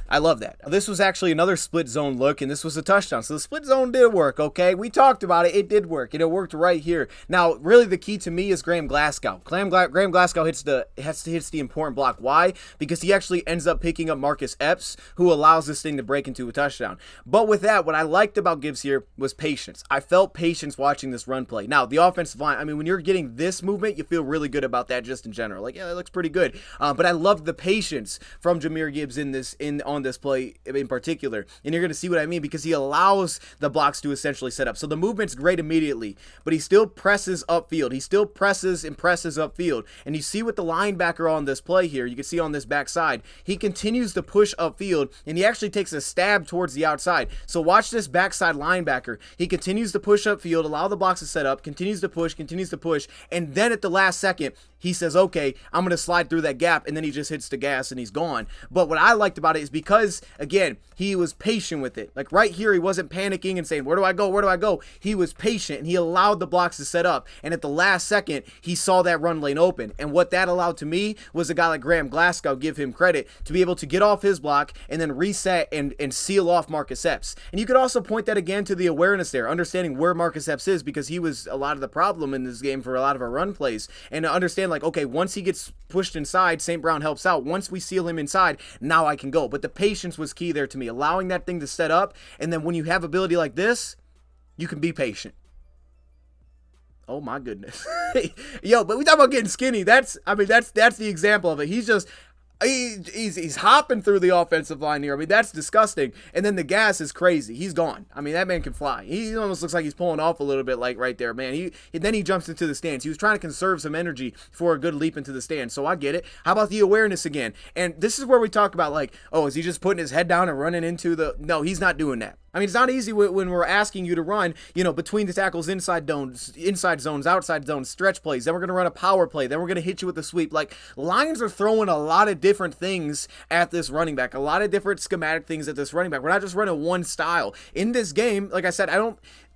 I love that. This was actually another split zone look, and this was a touchdown. So the split zone did work, okay? We talked about it. It did work, and it worked right here. Now, really the key to me is Graham Glasgow. Graham Glasgow hits the important block. Why? Because he actually ends up picking up Marcus Epps, who allows this thing to break into a touchdown. But with that, what I liked about Gibbs here was patience. I felt patience watching this run play. Now, the offensive line, I mean, when you're getting this movement, you feel really good about that just in general. Like, yeah, that looks pretty good. But I loved the patience from Jahmyr Gibbs on this play in particular, and you're going to see what I mean, because he allows the blocks to essentially set up. So the movement's great immediately, but he still presses upfield. He still presses and presses upfield, and you see with the linebacker on this play here, you can see on this backside, he continues to push upfield, and he actually takes a stab towards the outside. So watch this backside linebacker. He continues to push upfield, allow the blocks to set up, continues to push, and then at the last second, he says, okay, I'm going to slide through that gap, and then he just hits the gas and he's gone. But what I liked about it is because, again, he was patient with it. Like right here, he wasn't panicking and saying, where do I go? Where do I go? He was patient, and he allowed the blocks to set up. And at the last second, he saw that run lane open. And what that allowed to me was a guy like Graham Glasgow, give him credit, to be able to get off his block and then reset and seal off Marcus Epps. And you could also point that again to the awareness there, understanding where Marcus Epps is, because he was a lot of the problem in this game for a lot of our run plays. And to understand, like, okay, once he gets pushed inside, St. Brown helps out. Once we seal him inside, now I can go. But the patience was key there to me, allowing that thing to set up. And then when you have ability like this, you can be patient. Oh my goodness. Yo, but we talk about getting skinny. That's the example of it. He's just, he's hopping through the offensive line here. I mean, that's disgusting. And then the gas is crazy. He's gone. I mean, that man can fly. He almost looks like he's pulling off a little bit, like right there, man. Then he jumps into the stands. He was trying to conserve some energy for a good leap into the stands. So I get it. How about the awareness again? And this is where we talk about, like, oh, is he just putting his head down and running into the... No, he's not doing that. I mean, it's not easy when we're asking you to run, you know, between the tackles, inside zones, outside zones, stretch plays. Then we're going to run a power play. Then we're going to hit you with a sweep. Like, Lions are throwing a lot of different things at this running back, a lot of different schematic things at this running back. We're not just running one style. In this game, like I said,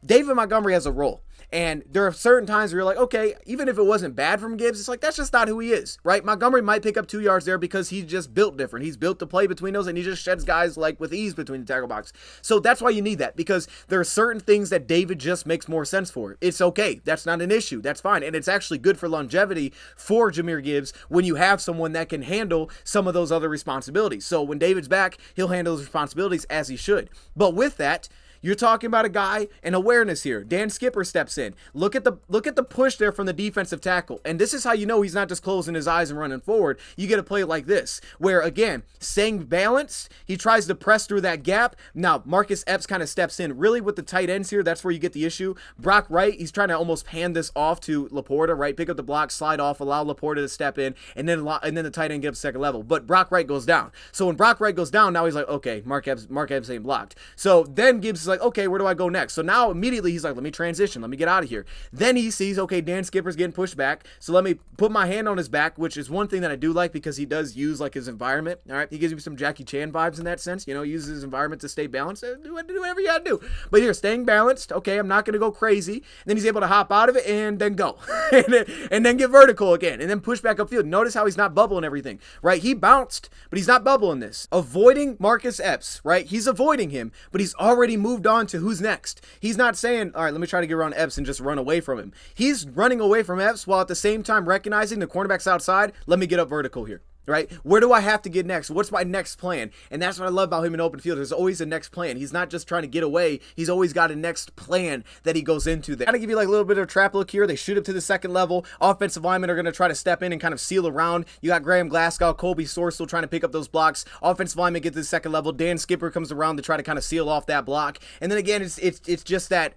David Montgomery has a role. And there are certain times where you're like, okay, even if it wasn't bad from Gibbs, it's like, that's just not who he is, right? Montgomery might pick up 2 yards there because he's just built different. He's built to play between those, and he just sheds guys like with ease between the tackle box. So that's why you need that, because there are certain things that David just makes more sense for. It's okay. That's not an issue. That's fine. And it's actually good for longevity for Jahmyr Gibbs when you have someone that can handle some of those other responsibilities. So when David's back, he'll handle those responsibilities as he should. But with that, You're talking about a guy and awareness here. Dan Skipper steps in. Look at the push there from the defensive tackle. And this is how you know he's not just closing his eyes and running forward. You get a play like this, where again, staying balanced, he tries to press through that gap. Now, Marcus Epps kind of steps in. Really with the tight ends here, that's where you get the issue. Brock Wright, he's trying to almost hand this off to Laporta, right? Pick up the block, slide off, allow Laporta to step in, and then the tight end get up second level. But Brock Wright goes down. So when Brock Wright goes down, now he's like, okay, Mark Epps ain't blocked. So then Gibbs is like, okay, where do I go next? So now immediately he's like, let me transition, let me get out of here. Then he sees, okay, Dan Skipper's getting pushed back, so let me put my hand on his back, which is one thing that I do like because he does use like his environment. All right, he gives me some Jackie Chan vibes in that sense. You know, uses his environment to stay balanced. Do whatever you gotta do. But here, staying balanced. Okay, I'm not gonna go crazy. And then he's able to hop out of it and then go, and then get vertical again, and then push back upfield. Notice how he's not bubbling everything, right? He bounced, but he's not bubbling this. Avoiding Marcus Epps, right? He's avoiding him, but he's already moved on to who's next. He's not saying, all right, let me try to get around Epps and just run away from him. He's running away from Epps while at the same time recognizing the cornerback's outside. Let me get up vertical here. Right? Where do I have to get next? What's my next plan? And that's what I love about him in open field. There's always a next plan. He's not just trying to get away. He's always got a next plan that he goes into there. Kind of give you like a little bit of a trap look here. They shoot up to the second level. Offensive linemen are going to try to step in and kind of seal around. You got Graham Glasgow, Colby Source still trying to pick up those blocks. Offensive linemen get to the second level. Dan Skipper comes around to try to kind of seal off that block. And then again, it's just that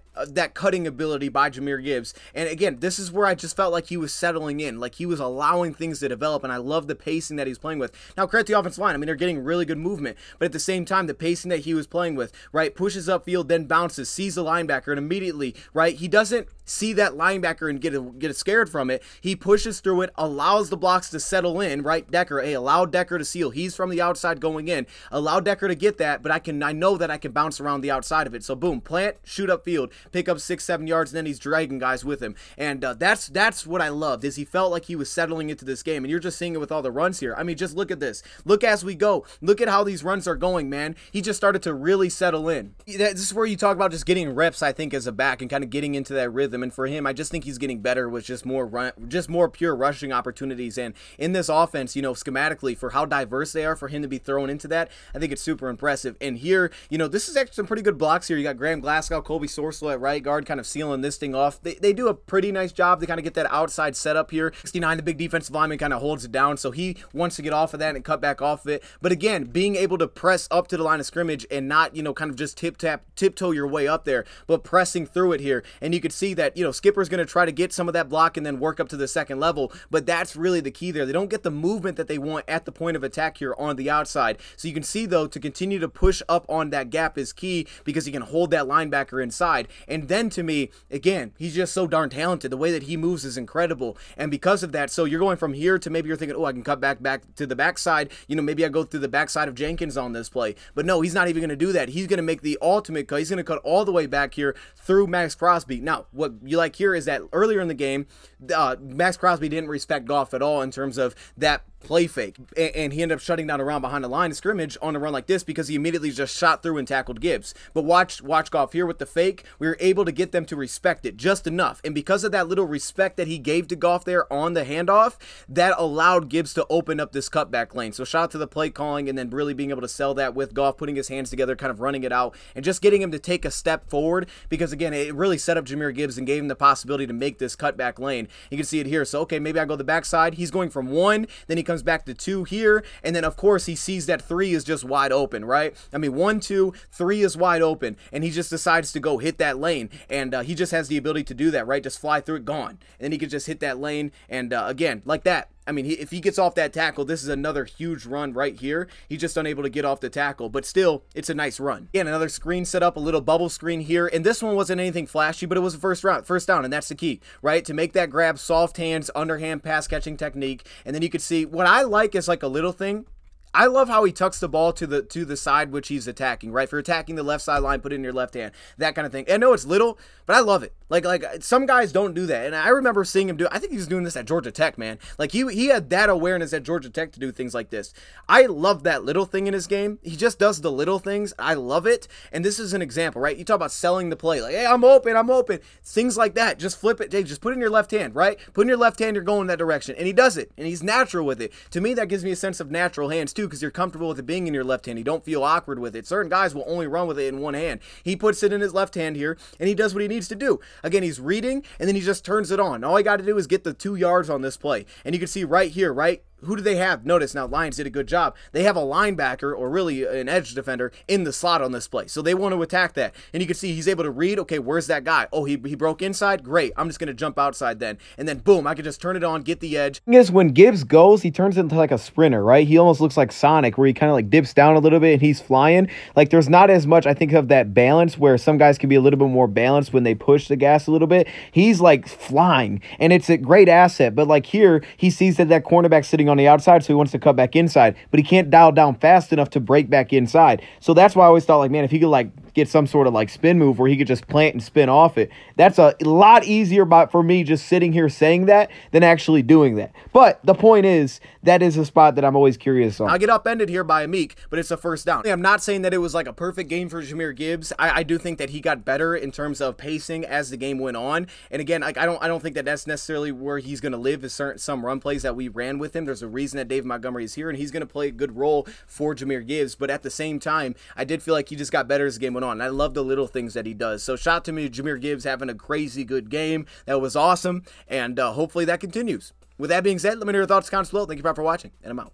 cutting ability by Jahmyr Gibbs. And again, this is where I just felt like he was settling in, like he was allowing things to develop, and I love the pacing that he's playing with. Now, credit the offensive line. I mean, they're getting really good movement, but at the same time, the pacing that he was playing with, right, pushes upfield, then bounces, sees the linebacker, and immediately, right, he doesn't see that linebacker and get scared from it. He pushes through it, allows the blocks to settle in, right? Decker, hey, allow Decker to seal. He's from the outside going in. Allow Decker to get that, but I know that I can bounce around the outside of it. So boom, plant, shoot upfield, pick up 6-7 yards, and then he's dragging guys with him. And that's what I loved, is he felt like he was settling into this game. And you're just seeing it with all the runs here. I mean, just look at this. Look as we go. Look at how these runs are going, man. He just started to really settle in. This is where you talk about just getting reps, I think, as a back and kind of getting into that rhythm. And for him, I just think he's getting better with just more pure rushing opportunities. And in this offense, you know, schematically, for how diverse they are, for him to be thrown into that, I think it's super impressive. And here, you know, this is actually some pretty good blocks here. You got Graham Glasgow, Colby Sorslow at right guard, kind of sealing this thing off. They do a pretty nice job to kind of get that outside setup here. 69, the big defensive lineman, kind of holds it down, so he wants to get off of that and cut back off of it. But again, being able to press up to the line of scrimmage and not, you know, kind of just tiptoe your way up there, but pressing through it here. And you could see that, you know, Skipper's going to try to get some of that block and then work up to the second level, but that's really the key there. They don't get the movement that they want at the point of attack here on the outside. So you can see, though, to continue to push up on that gap is key, because he can hold that linebacker inside. And then, to me, again, he's just so darn talented. The way that he moves is incredible. And because of that, so you're going from here to maybe you're thinking, oh, I can cut back to the backside. You know, maybe I go through the backside of Jenkins on this play. But no, he's not even going to do that. He's going to make the ultimate cut. He's going to cut all the way back here through Max Crosby. Now, what you like here is that earlier in the game, Max Crosby didn't respect Goff at all in terms of that play fake, and he ended up shutting down around behind the line of scrimmage on a run like this because he immediately just shot through and tackled Gibbs. But watch Goff here with the fake. We were able to get them to respect it just enough, and because of that little respect that he gave to Goff there on the handoff, that allowed Gibbs to open up this cutback lane. So shout out to the play calling, and then really being able to sell that with Goff putting his hands together, kind of running it out, and just getting him to take a step forward, because again, it really set up Jahmyr Gibbs and gave him the possibility to make this cutback lane. You can see it here. So okay, maybe I go the backside. He's going from 1, then he comes back to 2 here, and then of course he sees that 3 is just wide open, right? I mean, 1, 2, 3 is wide open, and he just decides to go hit that lane, and he just has the ability to do that, right? Just fly through it, gone, and then he could just hit that lane, and again, like that. I mean, if he gets off that tackle, this is another huge run right here. He's just unable to get off the tackle, but still, it's a nice run. Again, another screen set up, a little bubble screen here, and this one wasn't anything flashy, but it was a first down, and that's the key, right? To make that grab, soft hands, underhand pass catching technique, and then you could see, what I like is like a little thing. I love how he tucks the ball to the side which he's attacking, right? For attacking the left sideline, put it in your left hand, that kind of thing. I know it's little, but I love it. Like some guys don't do that, and I remember seeing him do. I think he was doing this at Georgia Tech, man. Like he had that awareness at Georgia Tech to do things like this. I love that little thing in his game. He just does the little things. I love it, and this is an example, right? You talk about selling the play, like, hey, I'm open, things like that. Just flip it, just put it in your left hand, right? Put in your left hand, you're going that direction, and he does it, and he's natural with it. To me, that gives me a sense of natural hands too. too, because you're comfortable with it being in your left hand. You don't feel awkward with it. Certain guys will only run with it in one hand. He puts it in his left hand here, and he does what he needs to do. Again, he's reading, and then he just turns it on. All I got to do is get the 2 yards on this play. And you can see right here, right? Who do they have? Notice now Lions did a good job. They have a linebacker, or really an edge defender, in the slot on this play. So they want to attack that. And you can see he's able to read, okay, where's that guy? Oh, he broke inside? Great. I'm just going to jump outside then. And then boom, I can just turn it on, get the edge. Thing is, when Gibbs goes, he turns into like a sprinter, right? He almost looks like Sonic, where he kind of like dips down a little bit and he's flying. Like there's not as much, I think, of that balance where some guys can be a little bit more balanced when they push the gas a little bit. He's like flying, and it's a great asset. But like here, he sees that cornerback's sitting on the outside, so he wants to cut back inside, but he can't dial down fast enough to break back inside. So that's why I always thought, like, man, if he could like get some sort of like spin move where he could just plant and spin off it, that's a lot easier for me just sitting here saying that than actually doing that. But the point is, that is a spot that I'm always curious on. I'll get upended here by Amik, but it's a first down. I'm not saying that it was like a perfect game for Jahmyr Gibbs. I do think that he got better in terms of pacing as the game went on. And again, like I don't think that that's necessarily where he's going to live, is some run plays that we ran with him. There's a reason that Dave Montgomery is here, and he's going to play a good role for Jahmyr Gibbs. But at the same time, I did feel like he just got better as the game went on. And I love the little things that he does. So shout out to me, Jahmyr Gibbs, having a crazy good game. That was awesome, and hopefully that continues. With that being said, let me know your thoughts, comments below. Thank you for watching, and I'm out.